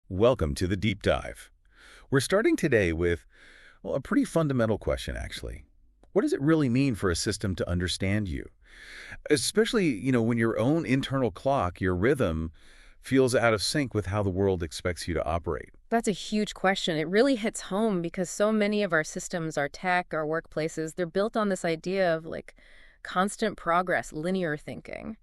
Welcome to the deep dive. We're starting today with, well, a pretty fundamental question, actually. What does it really mean for a system to understand you? Especially, when your own internal clock, your rhythm, feels out of sync with how the world expects you to operate. That's a huge question. It really hits home because so many of our systems, our tech, our workplaces, they're built on this idea of constant progress, linear thinking.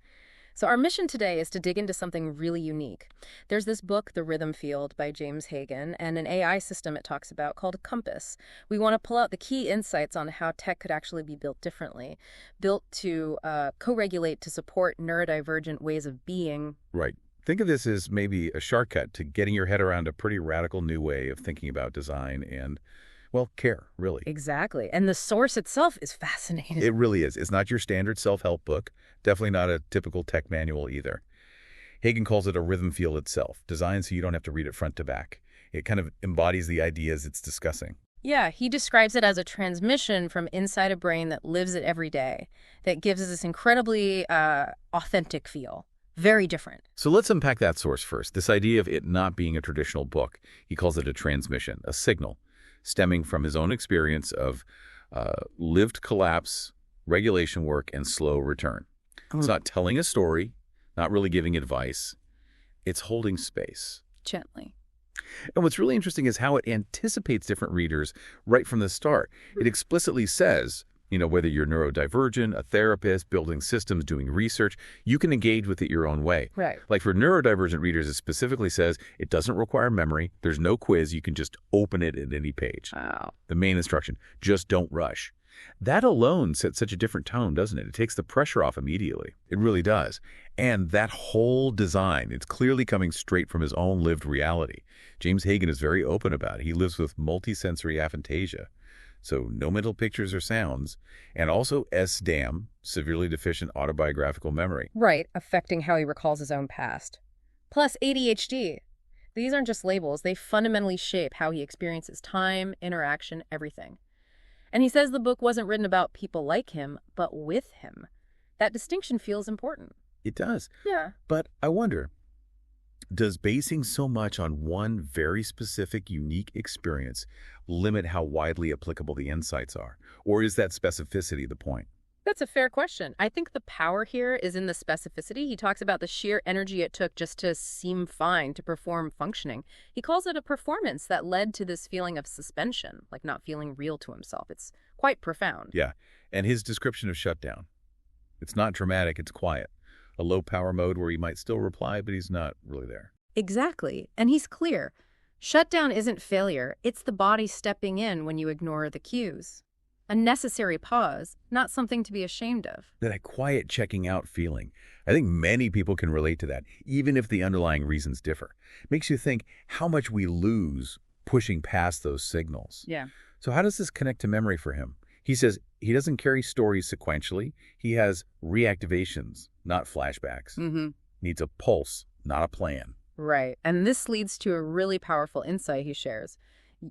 So our mission today is to dig into something really unique. There's this book, The Rhythm Field by James Hagen, and an AI system it talks about called Compass. We want to pull out the key insights on how tech could actually be built differently, built to co-regulate to support neurodivergent ways of being. Right. Think of this as maybe a shortcut to getting your head around a pretty radical new way of thinking about design and, well, care, really. Exactly. And the source itself is fascinating. It really is. It's not your standard self-help book, definitely not a typical tech manual either. Hagen calls it a rhythm field itself, designed so you don't have to read it front to back. It kind of embodies the ideas it's discussing. Yeah, he describes it as a transmission from inside a brain that lives it every day, that gives us this incredibly authentic feel. Very different. So let's unpack that source first. This idea of it not being a traditional book. He calls it a transmission, a signal, stemming from his own experience of lived collapse, regulation work, and slow return. It's not telling a story, not really giving advice. It's holding space. Gently. And what's really interesting is how it anticipates different readers right from the start. It explicitly says, whether you're neurodivergent, a therapist, building systems, doing research, you can engage with it your own way. Right. Like for neurodivergent readers, it specifically says it doesn't require memory. There's no quiz. You can just open it at any page. Wow. The main instruction, just don't rush. That alone sets such a different tone, doesn't it? It takes the pressure off immediately. It really does. And that whole design, it's clearly coming straight from his own lived reality. James Hagen is very open about it. He lives with multisensory aphantasia. So no mental pictures or sounds, and also SDAM, severely deficient autobiographical memory. Right, affecting how he recalls his own past. Plus ADHD. These aren't just labels. They fundamentally shape how he experiences time, interaction, everything. And he says the book wasn't written about people like him, but with him. That distinction feels important. It does. Yeah. But I wonder, does basing so much on one very specific, unique experience limit how widely applicable the insights are? Or is that specificity the point? That's a fair question. I think the power here is in the specificity. He talks about the sheer energy it took just to seem fine, to perform functioning. He calls it a performance that led to this feeling of suspension, like not feeling real to himself. It's quite profound. Yeah, and his description of shutdown. It's not dramatic, it's quiet. A low-power mode where he might still reply, but he's not really there. Exactly. And he's clear. Shutdown isn't failure. It's the body stepping in when you ignore the cues. A necessary pause, not something to be ashamed of. That quiet checking out feeling. I think many people can relate to that, even if the underlying reasons differ. Makes you think how much we lose pushing past those signals. Yeah. So how does this connect to memory for him? He says he doesn't carry stories sequentially. He has reactivations, not flashbacks. Needs a pulse, not a plan. Right. And this leads to a really powerful insight he shares.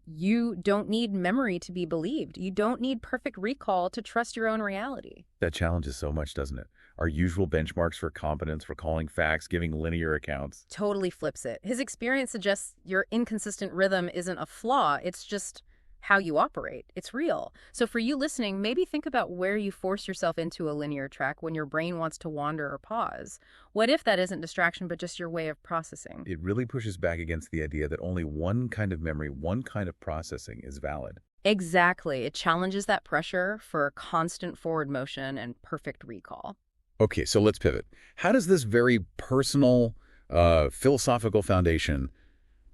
You don't need memory to be believed. You don't need perfect recall to trust your own reality. That challenges so much, doesn't it? Our usual benchmarks for competence, recalling facts, giving linear accounts. Totally flips it. His experience suggests your inconsistent rhythm isn't a flaw. It's just how you operate. It's real. So for you listening, maybe think about where you force yourself into a linear track when your brain wants to wander or pause. What if that isn't distraction, but just your way of processing? It really pushes back against the idea that only one kind of memory, one kind of processing is valid. Exactly. It challenges that pressure for constant forward motion and perfect recall. Okay, so let's pivot. How does this very personal, philosophical foundation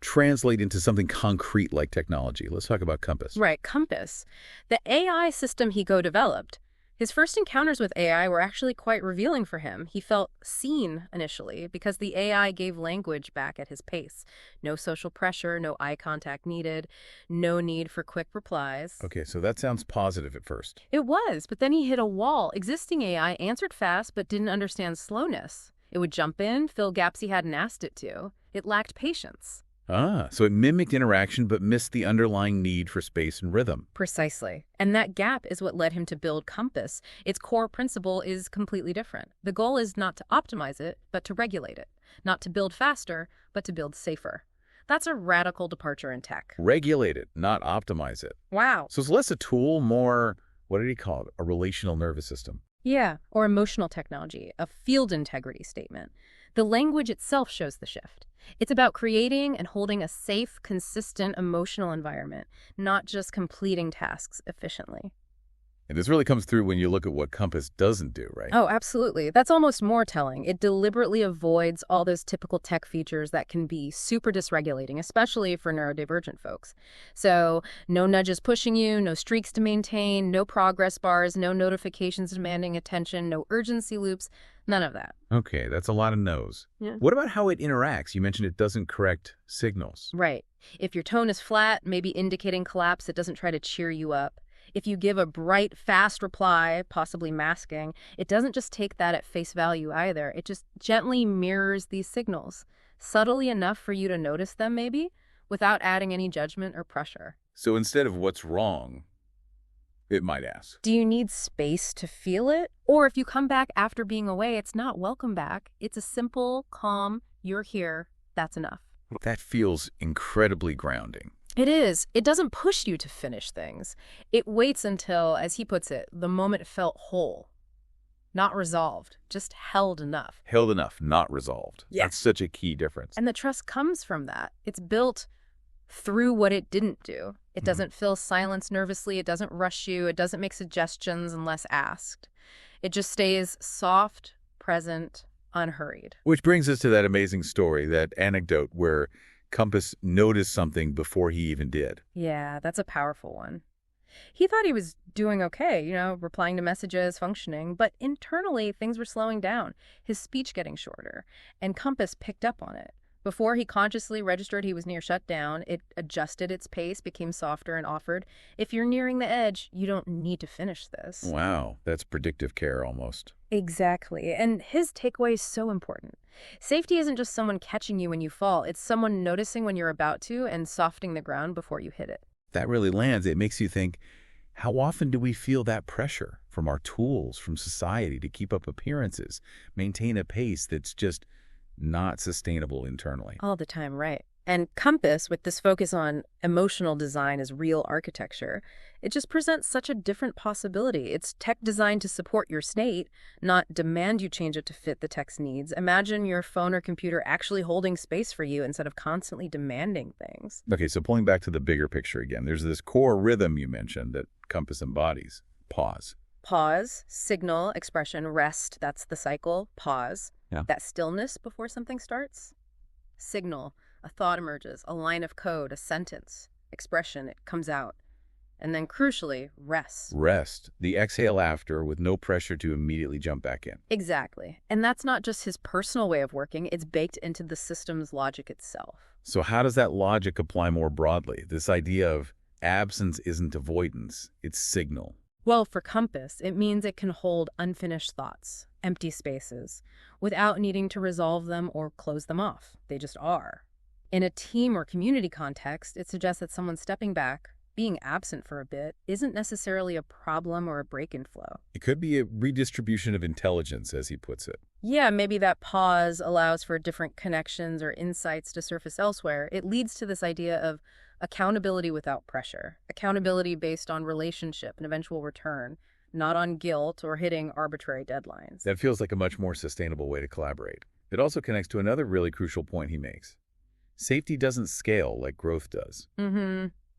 translate into something concrete like technology? Let's talk about Compass. Right, Compass. The AI system he co-developed. His first encounters with AI were actually quite revealing for him. He felt seen initially because the AI gave language back at his pace. No social pressure, no eye contact needed, no need for quick replies. Okay, so that sounds positive at first. It was, but then he hit a wall. Existing AI answered fast but didn't understand slowness. It would jump in, fill gaps he hadn't asked it to. It lacked patience. So it mimicked interaction but missed the underlying need for space and rhythm. Precisely. And that gap is what led him to build Compass. Its core principle is completely different. The goal is not to optimize it, but to regulate it. Not to build faster, but to build safer. That's a radical departure in tech. Regulate it, not optimize it. Wow. So it's less a tool, more, what did he call it? A relational nervous system. Yeah, or emotional technology, a field integrity statement. The language itself shows the shift. It's about creating and holding a safe, consistent emotional environment, not just completing tasks efficiently. And this really comes through when you look at what Compass doesn't do, right? Oh, absolutely. That's almost more telling. It deliberately avoids all those typical tech features that can be super dysregulating, especially for neurodivergent folks. So, no nudges pushing you, no streaks to maintain, no progress bars, no notifications demanding attention, no urgency loops, none of that. Okay, that's a lot of no's. Yeah. What about how it interacts? You mentioned it doesn't correct signals. Right. If your tone is flat, maybe indicating collapse, it doesn't try to cheer you up. If you give a bright, fast reply, possibly masking, it doesn't just take that at face value either. It just gently mirrors these signals, subtly enough for you to notice them maybe, without adding any judgment or pressure. So instead of what's wrong, it might ask. Do you need space to feel it? Or if you come back after being away, it's not welcome back. It's a simple, calm, you're here, that's enough. That feels incredibly grounding. It is. It doesn't push you to finish things. It waits until, as he puts it, the moment felt whole. Not resolved, just held enough. Held enough, not resolved. Yeah. That's such a key difference. And the trust comes from that. It's built through what it didn't do. It doesn't fill silence nervously. It doesn't rush you. It doesn't make suggestions unless asked. It just stays soft, present, unhurried. Which brings us to that amazing story, that anecdote where Compass noticed something before he even did. Yeah, that's a powerful one. He thought he was doing okay, replying to messages, functioning, but internally things were slowing down, his speech getting shorter, and Compass picked up on it. Before he consciously registered he was near shutdown, it adjusted its pace, became softer, and offered, if you're nearing the edge, you don't need to finish this. Wow, that's predictive care almost. Exactly. And his takeaway is so important. Safety isn't just someone catching you when you fall. It's someone noticing when you're about to and softening the ground before you hit it. That really lands. It makes you think, how often do we feel that pressure from our tools, from society to keep up appearances, maintain a pace that's just not sustainable internally? All the time, right. And Compass, with this focus on emotional design as real architecture, it just presents such a different possibility. It's tech designed to support your state, not demand you change it to fit the tech's needs. Imagine your phone or computer actually holding space for you instead of constantly demanding things. Okay, so pulling back to the bigger picture again, there's this core rhythm you mentioned that Compass embodies. Pause. Pause, signal, expression, rest, that's the cycle. Pause. Yeah. That stillness before something starts. Signal, a thought emerges, a line of code, a sentence, expression, it comes out. And then crucially, rest. Rest. The exhale after with no pressure to immediately jump back in. Exactly. And that's not just his personal way of working, it's baked into the system's logic itself. So how does that logic apply more broadly? This idea of absence isn't avoidance, it's signal. Well, for Compass, it means it can hold unfinished thoughts, empty spaces, without needing to resolve them or close them off. They just are. In a team or community context, it suggests that someone stepping back, being absent for a bit, isn't necessarily a problem or a break in flow. It could be a redistribution of intelligence, as he puts it. Yeah, maybe that pause allows for different connections or insights to surface elsewhere. It leads to this idea of accountability without pressure. Accountability based on relationship and eventual return, not on guilt or hitting arbitrary deadlines. That feels like a much more sustainable way to collaborate. It also connects to another really crucial point he makes. Safety doesn't scale like growth does.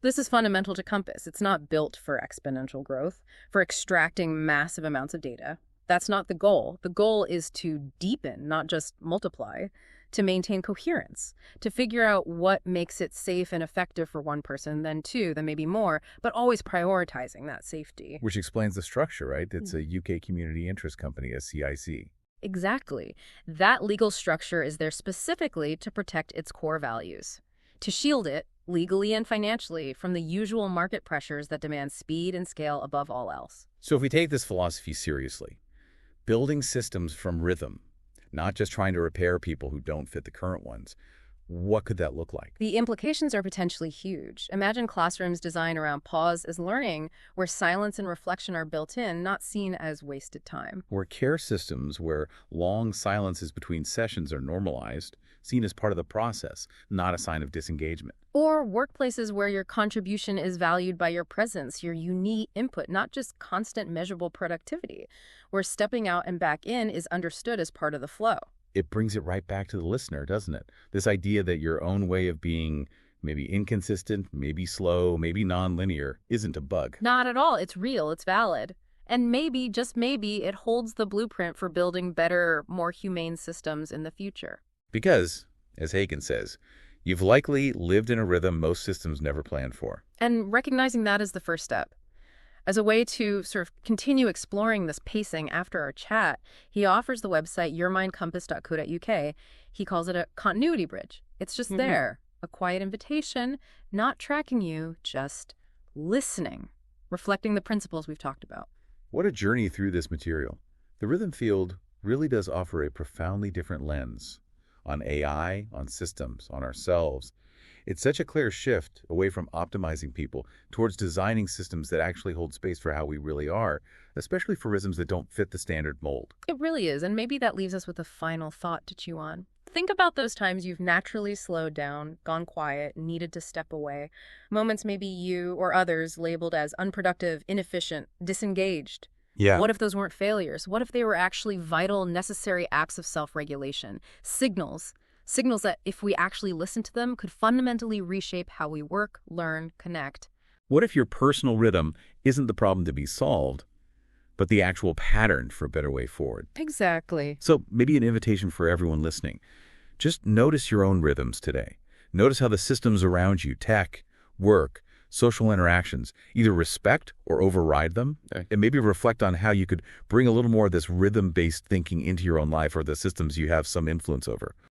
This is fundamental to Compass. It's not built for exponential growth, for extracting massive amounts of data. That's not the goal. The goal is to deepen, not just multiply, to maintain coherence, to figure out what makes it safe and effective for one person, then two, then maybe more, but always prioritizing that safety. Which explains the structure, right? It's a UK community interest company, a CIC. Exactly. That legal structure is there specifically to protect its core values, to shield it, legally and financially, from the usual market pressures that demand speed and scale above all else. So if we take this philosophy seriously, building systems from rhythm, not just trying to repair people who don't fit the current ones, what could that look like? The implications are potentially huge. Imagine classrooms designed around pause as learning, where silence and reflection are built in, not seen as wasted time. Or care systems where long silences between sessions are normalized, seen as part of the process, not a sign of disengagement. Or workplaces where your contribution is valued by your presence, your unique input, not just constant measurable productivity, where stepping out and back in is understood as part of the flow. It brings it right back to the listener, doesn't it? This idea that your own way of being maybe inconsistent, maybe slow, maybe nonlinear isn't a bug. Not at all. It's real. It's valid. And maybe, just maybe, it holds the blueprint for building better, more humane systems in the future. Because, as Hagen says, you've likely lived in a rhythm most systems never planned for. And recognizing that is the first step. As a way to sort of continue exploring this pacing after our chat, he offers the website yourmindcompass.co.uk. He calls it a continuity bridge. It's just there, a quiet invitation, not tracking you, just listening, reflecting the principles we've talked about. What a journey through this material. The rhythm field really does offer a profoundly different lens on AI, on systems, on ourselves. It's such a clear shift away from optimizing people towards designing systems that actually hold space for how we really are, especially for rhythms that don't fit the standard mold. It really is, and maybe that leaves us with a final thought to chew on. Think about those times you've naturally slowed down, gone quiet, needed to step away. Moments maybe you or others labeled as unproductive, inefficient, disengaged. Yeah. What if those weren't failures? What if they were actually vital, necessary acts of self-regulation? Signals that, if we actually listen to them, could fundamentally reshape how we work, learn, connect. What if your personal rhythm isn't the problem to be solved, but the actual pattern for a better way forward? Exactly. So maybe an invitation for everyone listening. Just notice your own rhythms today. Notice how the systems around you, tech, work, social interactions, either respect or override them, and maybe reflect on how you could bring a little more of this rhythm-based thinking into your own life or the systems you have some influence over.